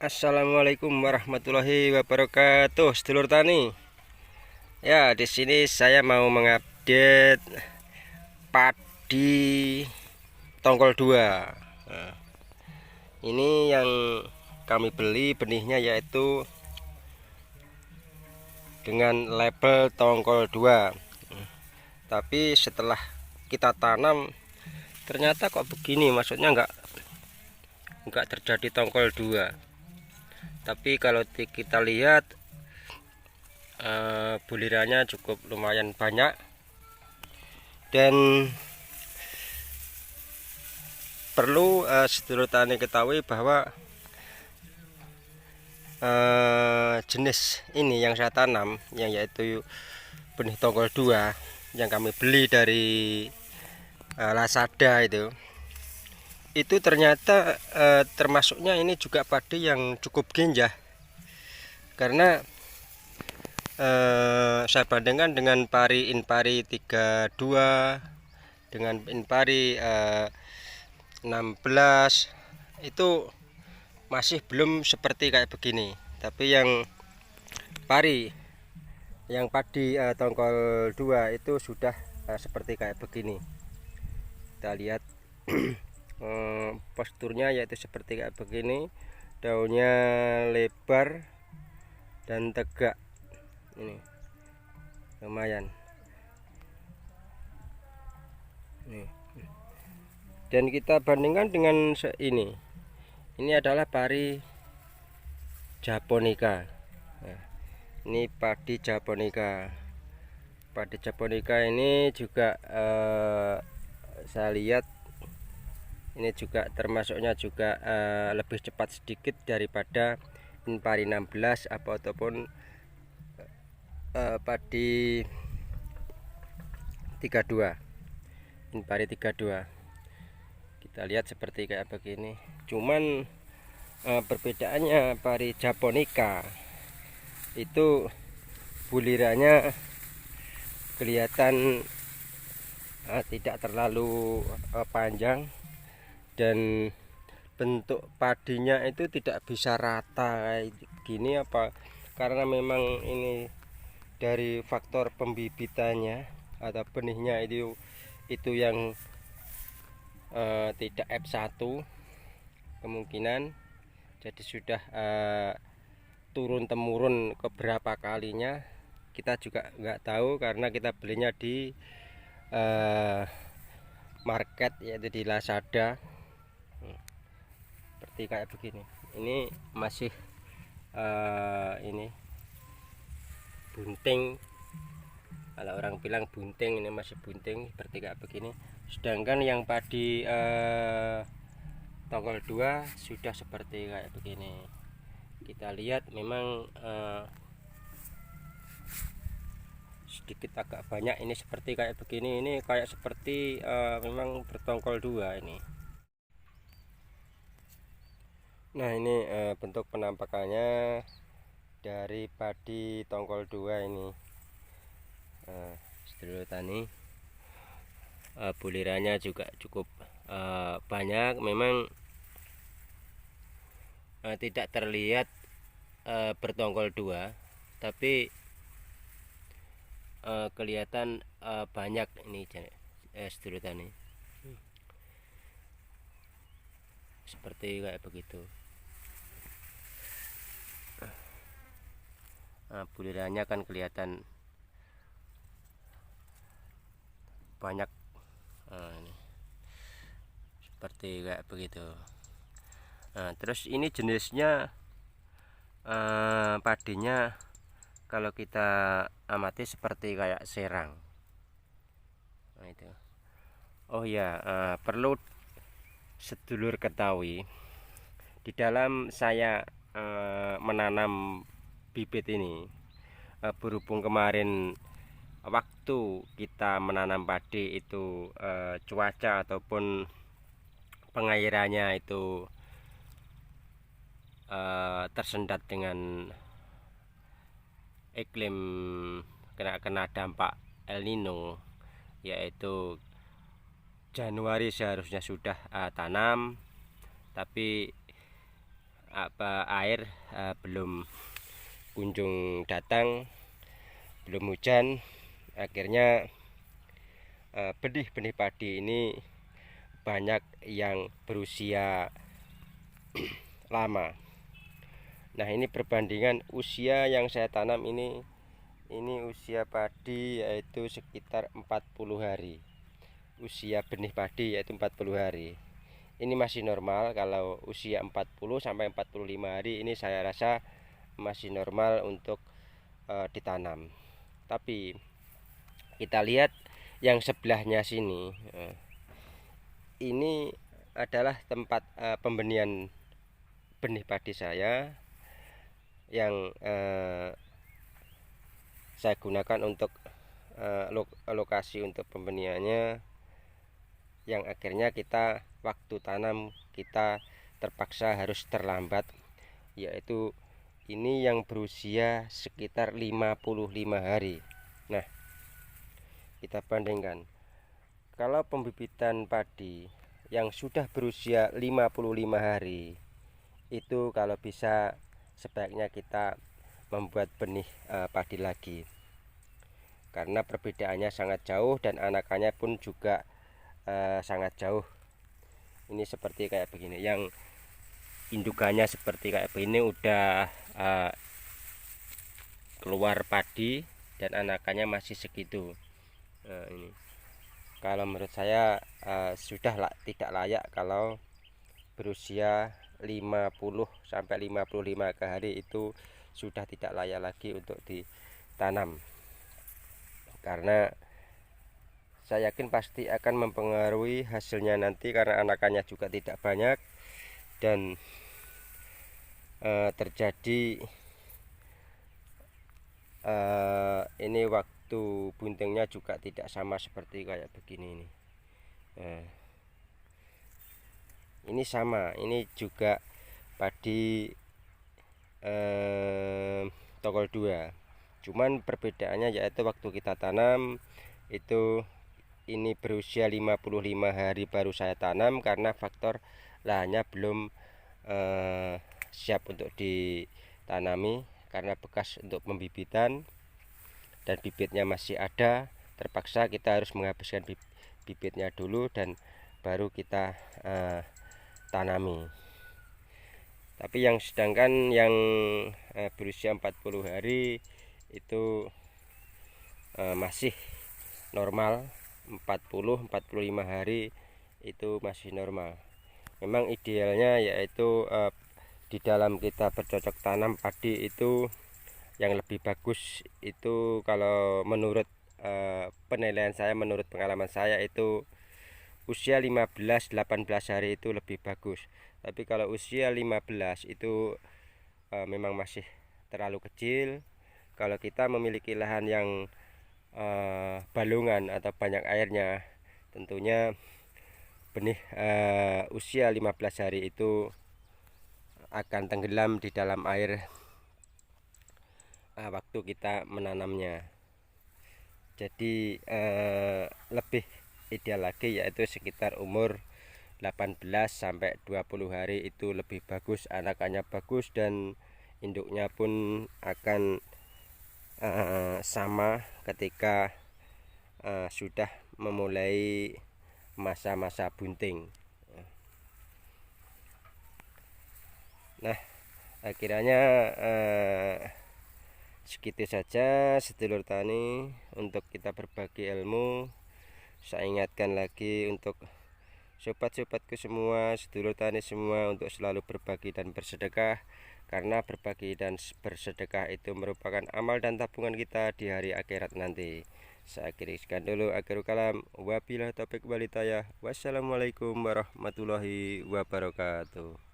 Assalamualaikum warahmatullahi wabarakatuh, sedulur tani. Ya, di sini saya mau mengupdate padi tongkol 2. Nah, ini yang kami beli benihnya yaitu dengan label tongkol 2. Tapi setelah kita tanam ternyata kok begini, maksudnya enggak terjadi tongkol 2. Tapi kalau kita lihat bulirannya cukup lumayan banyak, dan perlu sedulur tani ketahui bahwa jenis ini yang saya tanam, yang yaitu benih tongkol 2 yang kami beli dari Lazada itu ternyata termasuknya ini juga padi yang cukup genjah, karena saya bandingkan dengan pari Inpari 32 dengan Inpari 16 itu masih belum seperti kayak begini. Tapi yang pari yang padi tongkol 2 itu sudah seperti kayak begini. Kita lihat posturnya yaitu seperti kayak begini, daunnya lebar dan tegak. Ini lumayan nih. Dan kita bandingkan dengan ini adalah pari Japonica. Nah, ini padi Japonica. Padi Japonica ini juga saya lihat ini juga termasuknya juga lebih cepat sedikit daripada Inpari 16 ataupun padi 32, Inpari 32. Kita lihat seperti kayak begini. Cuman perbedaannya pari Japonica itu bulirannya kelihatan tidak terlalu panjang, dan bentuk padinya itu tidak bisa rata kayak gini, karena memang ini dari faktor pembibitannya atau benihnya itu yang tidak F1 kemungkinan. Jadi sudah turun temurun keberapa kalinya kita juga nggak tahu, karena kita belinya di market, yaitu di Lazada. Seperti kayak begini. Ini masih ini bunting, kalau orang bilang bunting, ini masih bunting seperti kayak begini. Sedangkan yang padi tongkol 2 sudah seperti kayak begini. Kita lihat memang sedikit agak banyak ini seperti kayak begini. Ini kayak seperti memang bertongkol 2 ini. Nah, ini bentuk penampakannya dari padi tongkol 2 ini. Sedulur tani, bulirannya juga cukup banyak. Memang tidak terlihat bertongkol 2, tapi kelihatan banyak ini sedulur tani. Seperti kayak begitu. Bulirannya kan kelihatan banyak. Ini seperti kayak begitu. Terus ini jenisnya padinya kalau kita amati seperti kayak serang. Nah, itu. Oh ya, perlu sedulur ketahui, di dalam saya menanam bibit ini, berhubung kemarin waktu kita menanam padi itu cuaca ataupun pengairannya itu tersendat dengan iklim, kena dampak El Nino, yaitu Januari seharusnya sudah tanam, tapi air belum kunjung datang, belum hujan, akhirnya benih-benih padi ini banyak yang berusia lama. Nah, ini perbandingan usia yang saya tanam ini usia padi yaitu sekitar 40 hari. Usia benih padi yaitu 40 hari. Ini masih normal. Kalau usia 40 sampai 45 hari ini saya rasa masih normal untuk ditanam. Tapi kita lihat yang sebelahnya sini, ini adalah tempat pembenihan benih padi saya yang saya gunakan untuk lokasi untuk pembenihannya, yang akhirnya kita waktu tanam kita terpaksa harus terlambat, yaitu ini yang berusia sekitar 55 hari. Nah, kita bandingkan, kalau pembibitan padi yang sudah berusia 55 hari itu kalau bisa sebaiknya kita membuat benih padi lagi, karena perbedaannya sangat jauh dan anakannya pun juga sangat jauh. Ini seperti kayak begini, yang indukannya seperti kayak begini udah keluar padi dan anakannya masih segitu. Ini kalau menurut saya sudah tidak layak kalau berusia 50 sampai 55 hari itu sudah tidak layak lagi untuk ditanam, karena saya yakin pasti akan mempengaruhi hasilnya nanti, karena anakannya juga tidak banyak dan terjadi ini waktu buntingnya juga tidak sama seperti kayak begini ini. Ini sama, ini juga padi tongkol 2, cuman perbedaannya yaitu waktu kita tanam itu ini berusia 55 hari baru saya tanam, karena faktor lahannya belum siap untuk ditanami, karena bekas untuk pembibitan dan bibitnya masih ada, terpaksa kita harus menghabiskan bibitnya dulu dan baru kita tanami. Tapi yang sedangkan yang berusia 40 hari itu masih normal, 40-45 hari itu masih normal. Memang idealnya yaitu di dalam kita bercocok tanam padi itu yang lebih bagus itu, kalau menurut penilaian saya, menurut pengalaman saya itu usia 15-18 hari itu lebih bagus. Tapi kalau usia 15 itu memang masih terlalu kecil. Kalau kita memiliki lahan yang balungan atau banyak airnya, tentunya benih usia 15 hari itu akan tenggelam di dalam air waktu kita menanamnya. Jadi lebih ideal lagi yaitu sekitar umur 18 sampai 20 hari itu lebih bagus, anakannya bagus dan induknya pun akan sama ketika sudah memulai masa-masa bunting. Nah, akhirnya segitu saja sedulur tani untuk kita berbagi ilmu. Saya ingatkan lagi untuk sobat-sobatku semua, sedulur tani semua, untuk selalu berbagi dan bersedekah, karena berbagi dan bersedekah itu merupakan amal dan tabungan kita di hari akhirat nanti. Saya akhiri sekian dulu, akhirul kalam, wabillahi taufiq walhidayah. Wassalamualaikum warahmatullahi wabarakatuh.